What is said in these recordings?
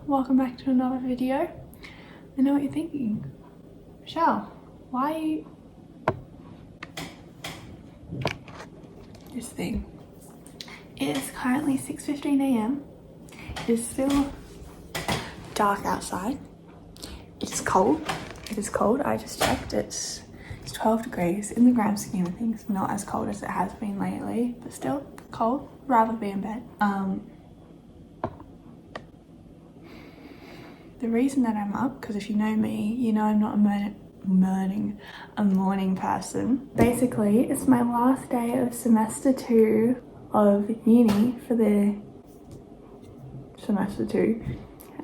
welcome back to another video. I know what you're thinking. Michelle, why are you... This thing. It is currently 6:15 AM. It is still dark outside. It is cold. It is cold. I just checked. It's 12 degrees. In the grand scheme of things, not as cold as it has been lately, but still cold. Rather be in bed. The reason that I'm up, because if you know me, you know I'm not a morning person. Basically, it's my last day of semester 2 of uni for the semester 2.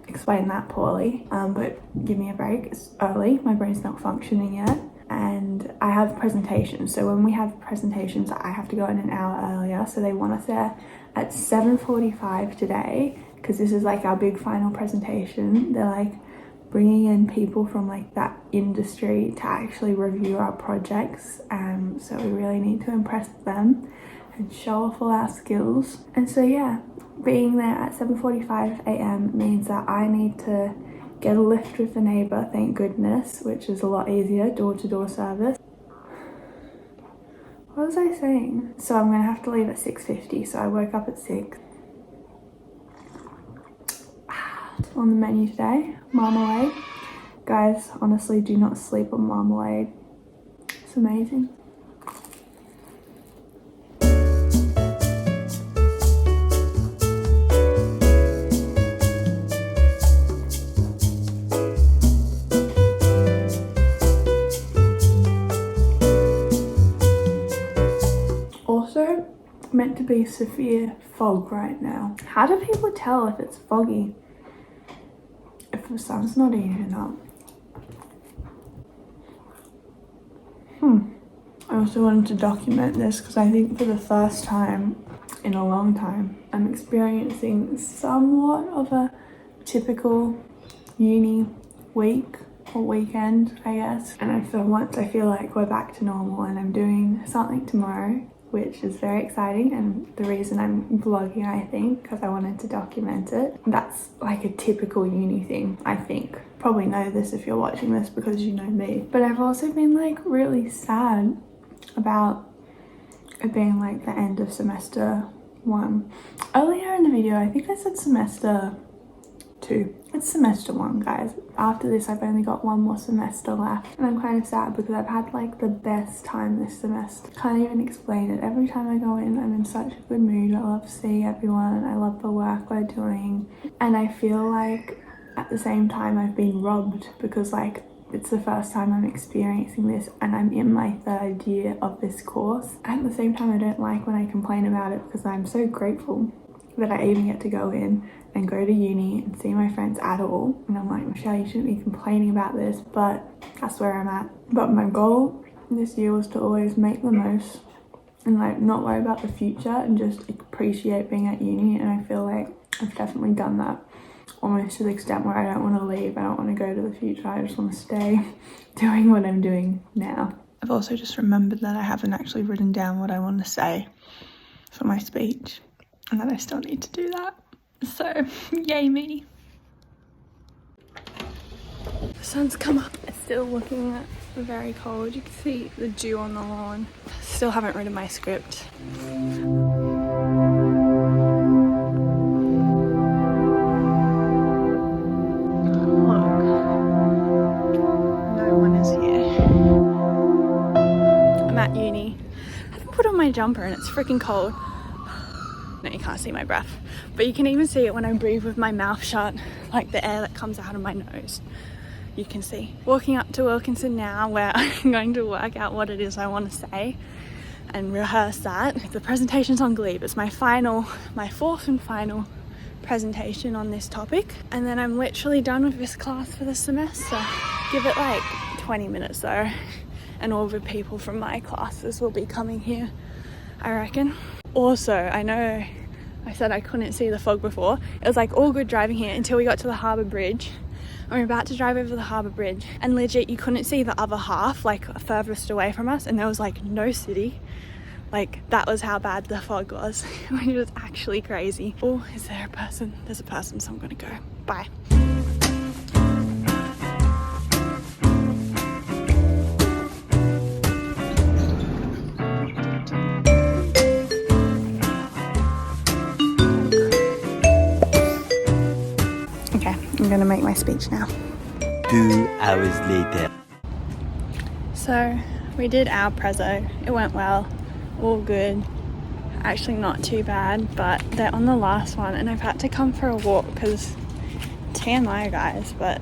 Explain that poorly, but give me a break. It's early, my brain's not functioning yet, and I have presentations. So when we have presentations, I have to go in an hour earlier. So they want us there at 7:45 today, because this is like our big final presentation. They're like bringing in people from like that industry to actually review our projects, so we really need to impress them and show off all our skills. And so yeah, being there at 7:45 AM means that I need to get a lift with the neighbour, thank goodness, which is a lot easier, door-to-door service. What was I saying? So I'm gonna have to leave at 6:50, so I woke up at 6. On the menu today, marmalade. Guys, honestly, do not sleep on marmalade. It's amazing. Also, meant to be severe fog right now. How do people tell if it's foggy? If the sun's not even up. I also wanted to document this because I think for the first time in a long time, I'm experiencing somewhat of a typical uni week or weekend, I guess. And for once I feel like we're back to normal, and I'm doing something tomorrow, which is very exciting, and the reason I'm vlogging, I think, because I wanted to document it. That's like a typical uni thing, I think. Probably know this if you're watching this because you know me. But I've also been like really sad about it being like the end of semester 1. Earlier in the video, I think I said semester 2. It's semester 1, guys. After this, I've only got one more semester left, and I'm kind of sad because I've had like the best time this semester. Can't even explain it. Every time I go in, I'm in such a good mood. I love seeing everyone. I love the work we're doing, and I feel like at the same time I've been robbed because like it's the first time I'm experiencing this, and I'm in my 3rd year of this course. At the same time, I don't like when I complain about it because I'm so grateful that I even get to go in and go to uni and see my friends at all. And I'm like, Michelle, you shouldn't be complaining about this, but that's where I'm at. But my goal this year was to always make the most and like not worry about the future and just appreciate being at uni. And I feel like I've definitely done that, almost to the extent where I don't want to leave. I don't want to go to the future. I just want to stay doing what I'm doing now. I've also just remembered that I haven't actually written down what I want to say for my speech, and that I still need to do that. So, yay me. The sun's come up. It's still looking very cold. You can see the dew on the lawn. Still haven't written my script. My jumper and it's freaking cold. No, you can't see my breath, but you can even see it when I breathe with my mouth shut, like the air that comes out of my nose. You can see. Walking up to Wilkinson now, where I'm going to work out what it is I want to say and rehearse that. The presentation's on Glebe. It's my 4th and final presentation on this topic, and then I'm literally done with this class for the semester. Give it like 20 minutes though, and all the people from my classes will be coming here, I reckon. Also, I know I said I couldn't see the fog before. It was like all good driving here until we got to the harbour bridge. And we're about to drive over the harbour bridge, and legit you couldn't see the other half, like furthest away from us, and there was like no city. Like, that was how bad the fog was, which was actually crazy. Oh, is there a person? There's a person, so I'm gonna go. Bye. to make my speech now. 2 hours later. So we did our prezzo. It went well, all good. Actually not too bad, but they're on the last one and I've had to come for a walk because TMI guys, but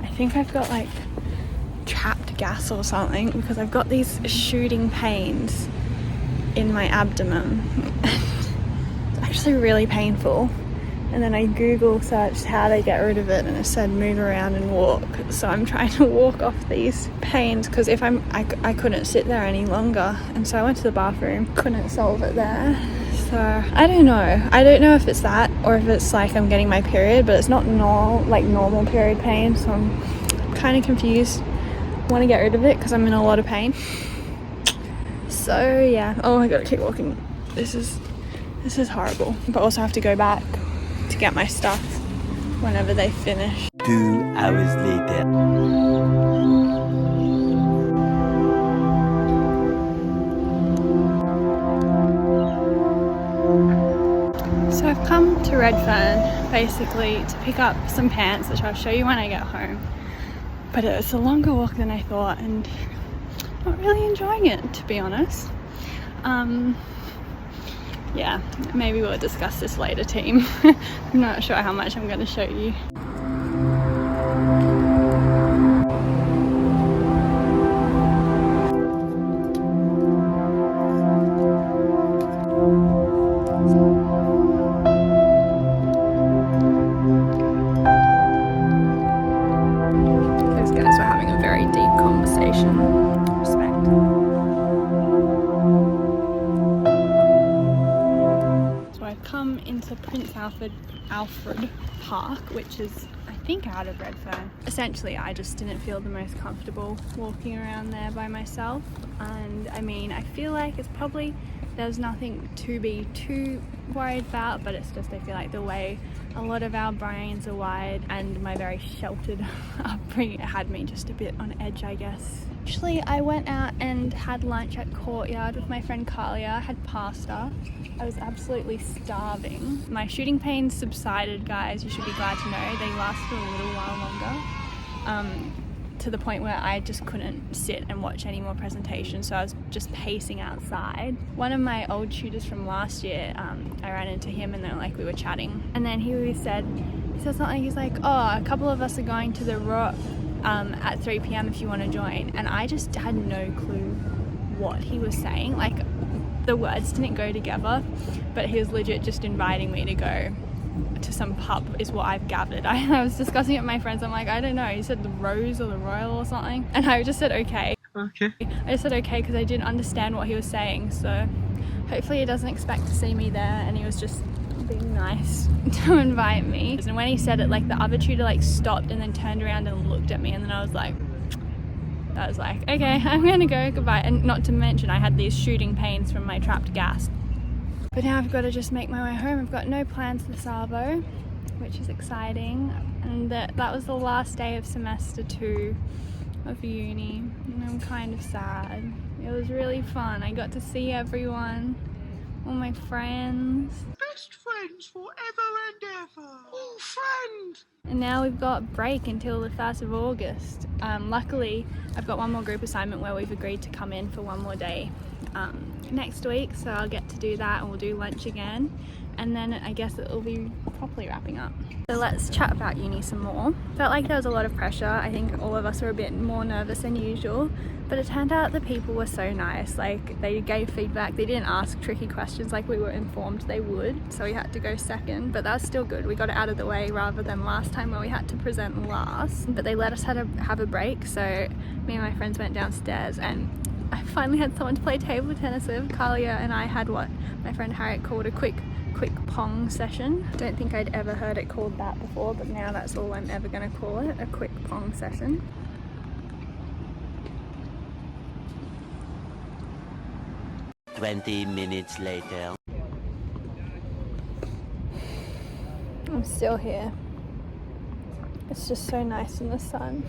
I think I've got like trapped gas or something because I've got these shooting pains in my abdomen. It's actually really painful. And then I Google searched how they get rid of it and it said move around and walk. So I'm trying to walk off these pains because if I couldn't sit there any longer. And so I went to the bathroom, couldn't solve it there. So I don't know. I don't know if it's that or if it's like I'm getting my period, but it's not normal period pain. So I'm kind of confused. Want to get rid of it because I'm in a lot of pain. So yeah. Oh, I gotta keep walking. This is horrible. But also I have to go back to get my stuff whenever they finish. 2 hours later. So I've come to Redfern basically to pick up some pants, which I'll show you when I get home. But it's a longer walk than I thought and not really enjoying it, to be honest. Yeah, maybe we'll discuss this later, team. I'm not sure how much I'm going to show you. Those guys were having a very deep conversation. Respect. Come into Prince Alfred Park, which is I think out of Redfern. Essentially I just didn't feel the most comfortable walking around there by myself, and I mean I feel like it's probably there's nothing to be too worried about, but it's just I feel like the way a lot of our brains are wired and my very sheltered upbringing had me just a bit on edge, I guess. Actually, I went out and had lunch at Courtyard with my friend Kalia. I had pasta. I was absolutely starving. My shooting pains subsided, guys. You should be glad to know. They lasted a little while longer. To the point where I just couldn't sit and watch any more presentations, so I was just pacing outside. One of my old tutors from last year, I ran into him and then we were chatting, and then he said something. He's like, oh, a couple of us are going to the Rock at 3 p.m. if you want to join, and I just had no clue what he was saying. Like the words didn't go together, but he was legit just inviting me to go to some pub is what I've gathered. I was discussing it with my friends. I'm like, I don't know. He said the Rose or the Royal or something, and I just said okay. Okay. I just said okay because I didn't understand what he was saying. So hopefully he doesn't expect to see me there, and he was just being nice to invite me. And when he said it, the other tutor stopped and then turned around and looked at me, and then I was like, okay, I'm gonna go, goodbye. And not to mention I had these shooting pains from my trapped gas. But now I've got to just make my way home. I've got no plans for Savo, which is exciting. And that was the last day of semester 2 of uni. And I'm kind of sad. It was really fun. I got to see everyone, all my friends. Best friends forever and ever. Oh, friend! And now we've got break until the 1st of August. Luckily, I've got one more group assignment where we've agreed to come in for one more day next week, so I'll get to do that and we'll do lunch again, and then I guess it'll be properly wrapping up. So let's chat about uni some more. Felt like there was a lot of pressure. I think all of us were a bit more nervous than usual, but it turned out the people were so nice. They gave feedback. They didn't ask tricky questions like we were informed they would, so we had to go second, but that was still good. We got it out of the way rather than last time where we had to present last. But they let us have a break, so me and my friends went downstairs and I finally had someone to play table tennis with. Kalia and I had what my friend Harriet called a quick pong session. Don't think I'd ever heard it called that before, but now that's all I'm ever going to call it, a quick pong session. "20 minutes later." I'm still here. It's just so nice in the sun.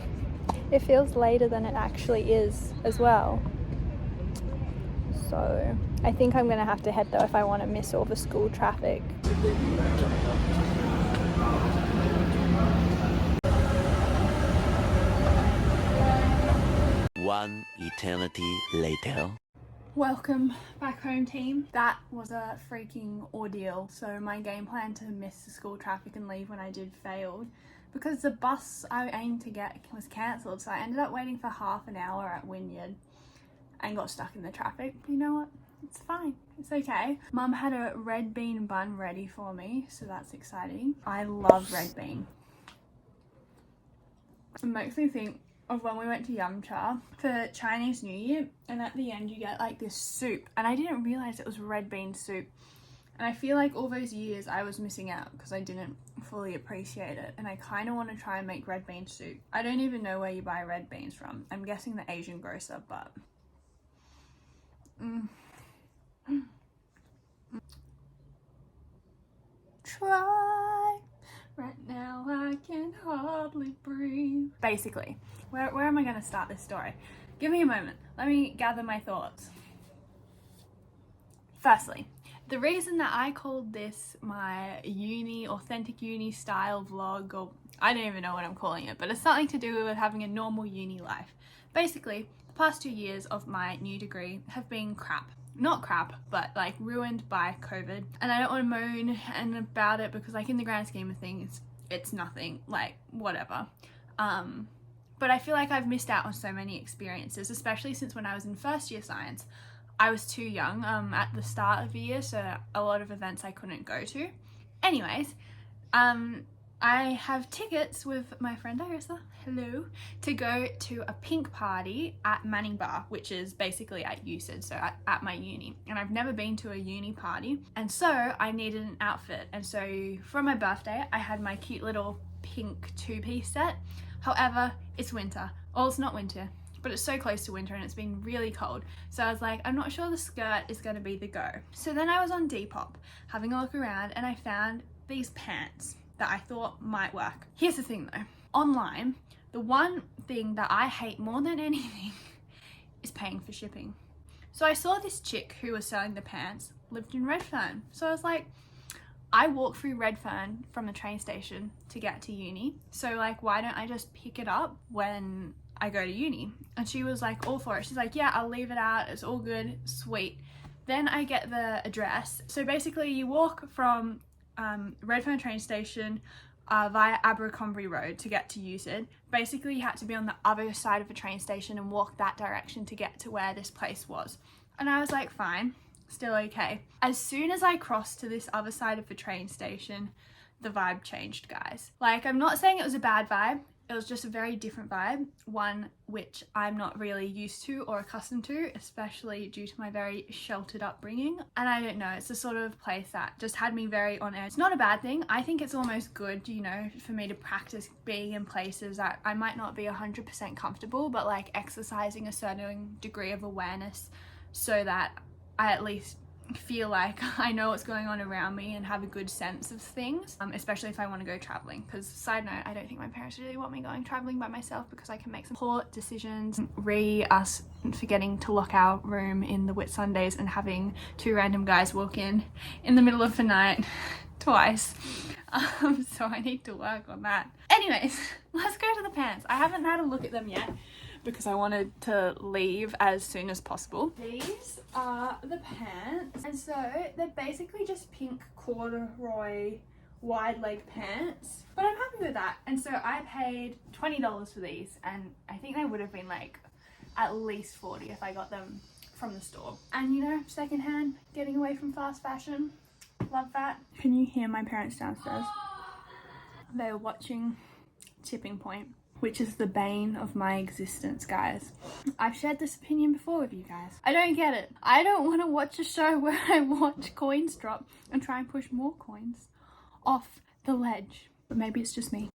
It feels later than it actually is as well. So I think I'm going to have to head though if I want to miss all the school traffic. One eternity later. Welcome back home, team. That was a freaking ordeal. So my game plan to miss the school traffic and leave when I did failed because the bus I aimed to get was cancelled. So I ended up waiting for half an hour at Wynyard and got stuck in the traffic. You know what? It's fine. It's okay. Mum had a red bean bun ready for me, so that's exciting. I love red bean. It makes me think of when we went to Yumcha for Chinese New Year, and at the end you get like this soup, and I didn't realize it was red bean soup, and I feel like all those years I was missing out because I didn't fully appreciate it, and I kind of want to try and make red bean soup. I don't even know where you buy red beans from. I'm guessing the Asian grocer, but try. Right now I can hardly breathe. Basically, where am I going to start this story? Give me a moment. Let me gather my thoughts. Firstly, the reason that I called this my authentic uni style vlog, or I don't even know what I'm calling it, but it's something to do with having a normal uni life. Basically, the past 2 years of my new degree have been crap. Not crap, but like ruined by COVID, and I don't want to moan and about it because like in the grand scheme of things it's nothing, like whatever, but I feel like I've missed out on so many experiences, especially since when I was in first year science. I was too young at the start of the year, so a lot of events I couldn't go to. Anyways, I have tickets with my friend Irissa, hello, to go to a pink party at Manning Bar, which is basically at UCID, so at my uni. And I've never been to a uni party, and so I needed an outfit. And so for my birthday, I had my cute little pink two-piece set. However, it's winter. Well, it's not winter, but it's so close to winter and it's been really cold. So I was like, I'm not sure the skirt is going to be the go. So then I was on Depop having a look around and I found these pants that I thought might work. Here's the thing though, online, the one thing that I hate more than anything is paying for shipping. So I saw this chick who was selling the pants lived in Redfern. So I was like, I walk through Redfern from the train station to get to uni. So like, why don't I just pick it up when I go to uni? And she was like all for it. She's like, yeah, I'll leave it out. It's all good. Sweet. Then I get the address. So basically you walk from Redfern train station via Abercrombie Road to get to UCID. Basically you had to be on the other side of the train station and walk that direction to get to where this place was. And I was like, fine, still okay. As soon as I crossed to this other side of the train station, the vibe changed, guys. Like, I'm not saying it was a bad vibe. It was just a very different vibe, one which I'm not really used to or accustomed to, especially due to my very sheltered upbringing. And I don't know, it's the sort of place that just had me very on edge. It's not a bad thing. I think it's almost good, you know, for me to practice being in places that I might not be 100% comfortable, but like exercising a certain degree of awareness so that I at least feel like I know what's going on around me and have a good sense of things, especially if I want to go traveling. Because side note, I don't think my parents really want me going traveling by myself because I can make some poor decisions. Us forgetting to lock our room in the Whitsundays and having 2 random guys walk in the middle of the night twice. So I need to work on that. Anyways, let's go to the pants. I haven't had a look at them yet because I wanted to leave as soon as possible. These are the pants, and so they're basically just pink corduroy wide leg pants, but I'm happy with that. And so I paid $20 for these, and I think they would have been like at least 40 if I got them from the store. And you know, secondhand, getting away from fast fashion, love that. Can you hear my parents downstairs? They're watching Tipping Point, which is the bane of my existence, guys. I've shared this opinion before with you guys. I don't get it. I don't want to watch a show where I watch coins drop and try and push more coins off the ledge. But maybe it's just me.